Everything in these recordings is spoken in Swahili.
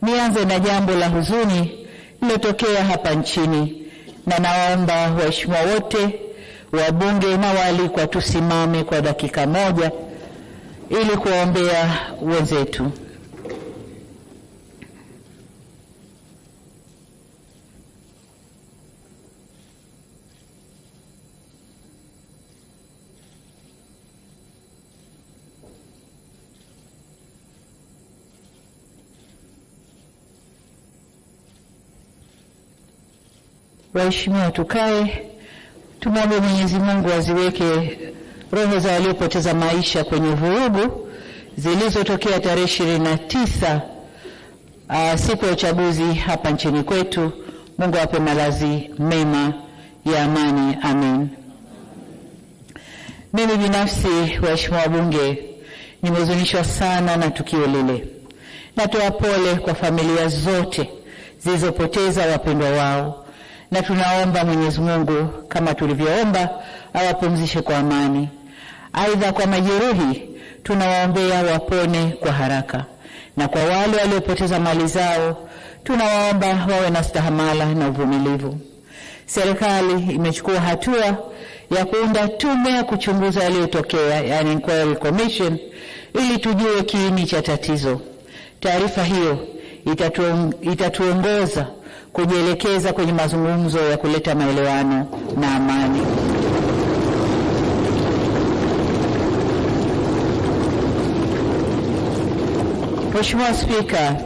Nianze na jambo la huzuni lilotokea hapa nchini, na naomba waheshimiwa wote, wabunge na waalikwa, tusimame kwa dakika moja ili kuwaombea wenzetu. Waheshimiwa, tukae, tumwombe Mwenyezi Mungu aziweke roho za waliopoteza maisha kwenye vurugu zilizotokea tarehe 29 siku ya uchaguzi hapa nchini kwetu. Mungu ape malazi mema ya amani. Amin. Mimi binafsi, waheshimiwa wabunge, nimehuzunishwa sana na tukio lile. Natoa pole kwa familia zote zilizopoteza wapendwa wao, na tunaomba Mwenyezi Mungu kama tulivyoomba awapumzishe kwa amani. Aidha, kwa majeruhi tunawaombea wapone kwa haraka, na kwa wale waliopoteza mali zao tunawaomba wawe na stahamala na uvumilivu. Serikali imechukua hatua ya kuunda tume ya kuchunguza yaliyotokea, yani inquiry commission, ili tujue kiini cha tatizo. Taarifa hiyo itatuongoza kujielekeza kwenye mazungumzo ya kuleta maelewano na amani. Mheshimiwa Spika,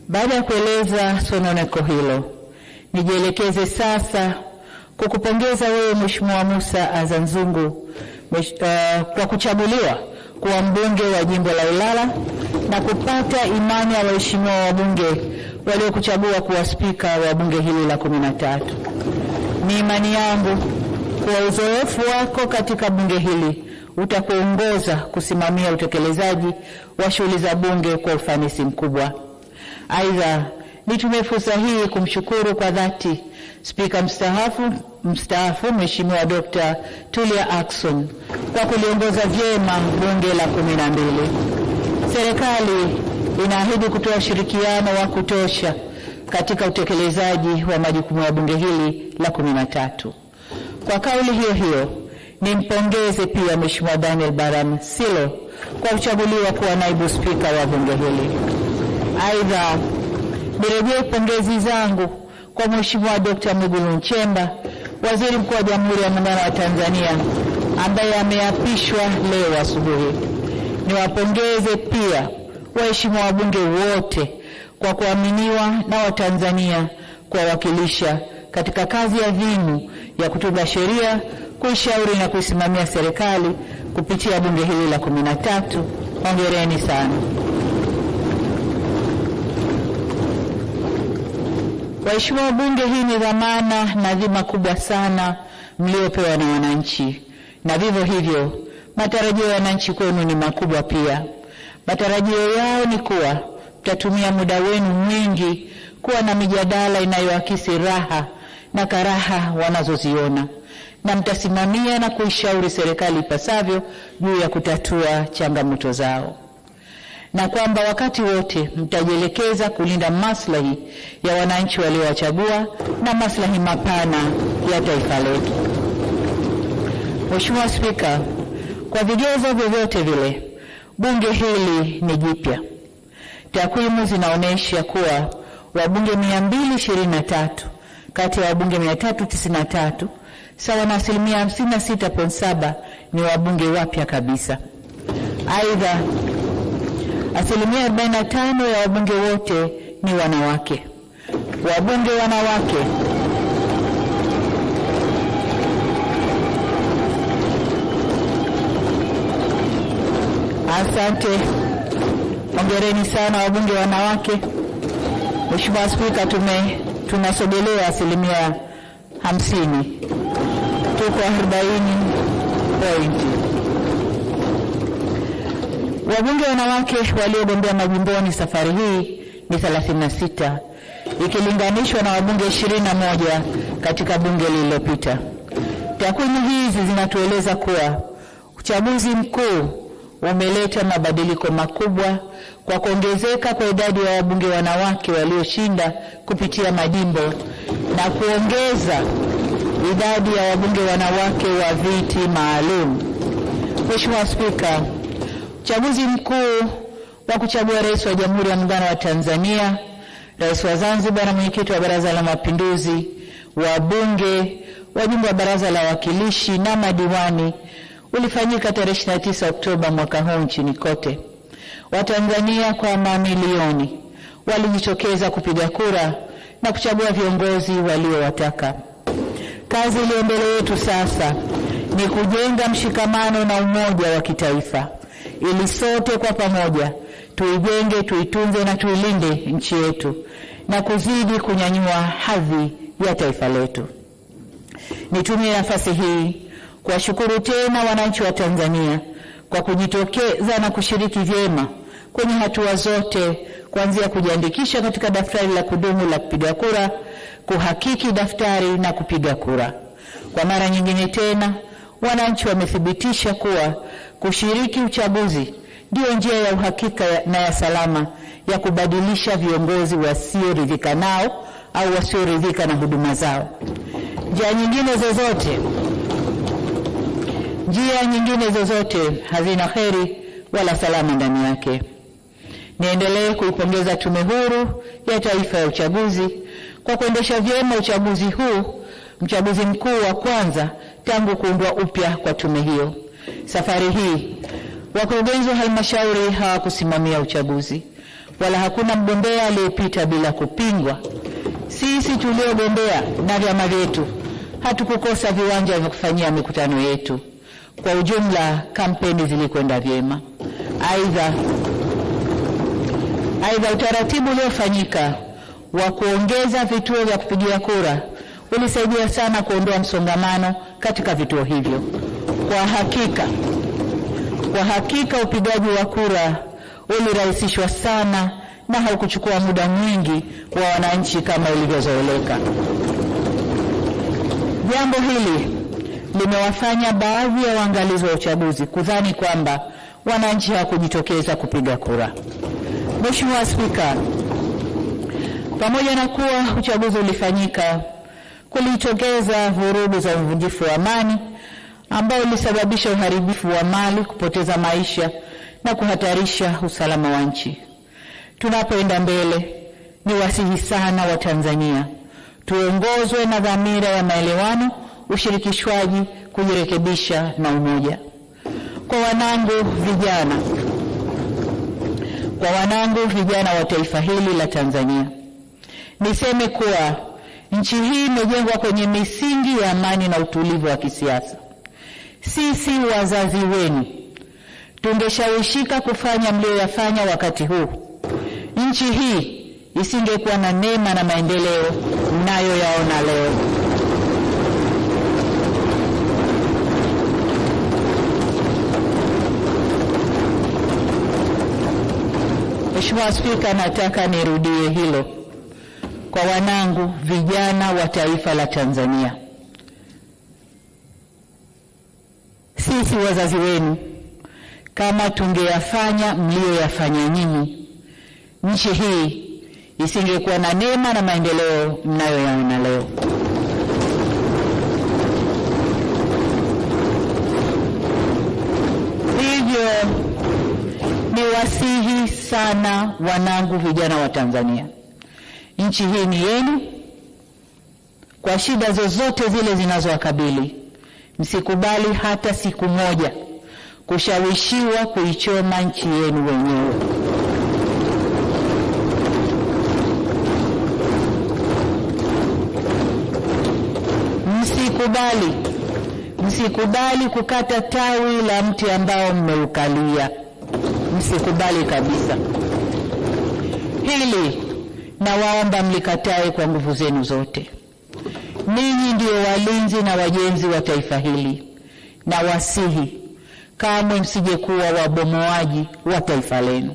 baada ya kueleza sononeko hilo, nijielekeze sasa kukupongeza wewe Mheshimiwa Musa Azzan Zungu kwa kuchaguliwa kuwa mbunge wa jimbo la Ilala na kupata imani ya waheshimiwa wabunge waliokuchagua kuwa spika wa bunge hili la 13. Ni imani yangu kuwa uzoefu wako katika bunge hili utakuongoza kusimamia utekelezaji wa shughuli za bunge kwa ufanisi mkubwa. Aidha, nitumie fursa hii kumshukuru kwa dhati Spika mstaafu Mheshimiwa Dr. Tulia Ackson kwa kuliongoza vyema bunge la 12. Serikali inaahidi kutoa ushirikiano wa kutosha katika utekelezaji wa majukumu ya bunge hili la 13. Kwa kauli hiyo hiyo, nimpongeze pia Mheshimiwa Daniel Baram Silo kwa kuchaguliwa kuwa naibu spika wa bunge hili. Aidha, nirejee pongezi zangu kwa Mheshimiwa Dr. Mwigulu Nchemba, Waziri Mkuu wa Jamhuri ya Muungano wa Tanzania, ambaye ameapishwa leo asubuhi. Niwapongeze pia waheshimiwa wabunge wote kwa kuaminiwa na Watanzania kuwawakilisha katika kazi ya adhimu ya kutunga sheria, kuishauri na kuisimamia serikali kupitia bunge hili la 13. Hongereni sana. Waheshimiwa wabunge, hii ni dhamana na dhima kubwa sana mliopewa na wananchi, na vivyo hivyo matarajio ya wananchi kwenu ni makubwa pia. Matarajio yao ni kuwa mtatumia muda wenu mwingi kuwa na mijadala inayoakisi raha na karaha wanazoziona, na mtasimamia na kuishauri serikali ipasavyo juu ya kutatua changamoto zao, na kwamba wakati wote mtajielekeza kulinda maslahi ya wananchi waliowachagua na maslahi mapana ya taifa letu. Mheshimiwa Spika, kwa vigezo vyovyote vile, bunge hili ni jipya. Takwimu zinaonyesha kuwa wabunge 223 kati ya wabunge 393, sawa na 56.7%, ni wabunge wapya kabisa. Aidha, 45% ya wabunge wote ni wanawake. Wabunge wanawake asante, hongereni sana wabunge wanawake. Mheshimiwa Spika, tunasogelea 50%. Tuko 40 point. Wabunge wanawake waliogombea majimboni safari hii ni 36, ikilinganishwa na wabunge 21 katika bunge lililopita. Takwimu hizi zinatueleza kuwa uchaguzi mkuu umeleta mabadiliko makubwa kwa kuongezeka kwa idadi ya wabunge wanawake walioshinda kupitia majimbo na kuongeza idadi ya wabunge wanawake wa viti maalum. Mheshimiwa Spika, uchaguzi mkuu wa kuchagua rais wa Jamhuri ya Muungano wa Tanzania, rais wa Zanzibar na mwenyekiti wa Baraza la Mapinduzi, wabunge, wajumbe wa Baraza la Wawakilishi na madiwani ulifanyika tarehe 29 Oktoba mwaka huu nchini kote. Watanzania kwa mamilioni walijitokeza kupiga kura na kuchagua viongozi waliowataka. Kazi iliyo mbele yetu sasa ni kujenga mshikamano na umoja wa kitaifa ili sote kwa pamoja tuijenge, tuitunze na tuilinde nchi yetu na kuzidi kunyanyua hadhi ya taifa letu. Nitumie nafasi hii kuwashukuru tena wananchi wa Tanzania kwa kujitokeza na kushiriki vyema kwenye hatua zote, kuanzia kujiandikisha katika daftari la kudumu la kupiga kura, kuhakiki daftari na kupiga kura. Kwa mara nyingine tena, wananchi wamethibitisha kuwa kushiriki uchaguzi ndio njia ya uhakika na ya salama ya kubadilisha viongozi wasioridhika nao au wasioridhika na huduma zao. Njia nyingine zozote hazina kheri wala salama ndani yake. Niendelee kuipongeza Tume Huru ya Taifa ya Uchaguzi kwa kuendesha vyema uchaguzi huu, mchaguzi mkuu wa kwanza tangu kuundwa upya kwa tume hiyo. Safari hii wakurugenzi wa halmashauri hawakusimamia uchaguzi, wala hakuna mgombea aliyepita bila kupingwa. Sisi tuliogombea na vyama vyetu hatukukosa viwanja vya kufanyia mikutano yetu. Kwa ujumla, kampeni zilikwenda vyema. Aidha, utaratibu uliofanyika wa kuongeza vituo vya kupigia kura ulisaidia sana kuondoa msongamano katika vituo hivyo. Kwa hakika upigaji wa kura ulirahisishwa sana na haukuchukua muda mwingi wa wananchi kama ilivyozoeleka. Jambo hili limewafanya baadhi ya waangalizi wa uchaguzi kudhani kwamba wananchi hawakujitokeza kupiga kura. Mheshimiwa Spika, pamoja na kuwa uchaguzi ulifanyika, kulitokeza vurugu za uvunjifu wa amani ambao ulisababisha uharibifu wa mali, kupoteza maisha na kuhatarisha usalama wa nchi. Tunapoenda mbele, ni wasihi sana wa Tanzania tuongozwe na dhamira ya maelewano, ushirikishwaji, kujirekebisha na umoja. Kwa wanangu vijana wa taifa hili la Tanzania, niseme kuwa nchi hii imejengwa kwenye misingi ya amani na utulivu wa kisiasa. Sisi wazazi wenu tungeshawishika kufanya mlioyafanya wakati huu, nchi hii isingekuwa na neema na maendeleo mnayoyaona leo. Mheshimiwa Spika, nataka nirudie hilo kwa wanangu vijana wa taifa la Tanzania. Sisi wazazi wenu, kama tungeyafanya mlioyafanya nyinyi, nchi hii isingekuwa na neema na maendeleo mnayoyaona leo. Hivyo ni wasihi sana wanangu vijana wa Tanzania, nchi hii ni yenu. Kwa shida zozote zile zinazowakabili, msikubali hata siku moja kushawishiwa kuichoma nchi yenu wenyewe. Msikubali kukata tawi la mti ambao mmeukalia. Msikubali kabisa. Hili nawaomba mlikatae kwa nguvu zenu zote. Ninyi ndio walinzi na wajenzi wa taifa hili, na wasihi kamwe msije kuwa wabomoaji wa taifa lenu.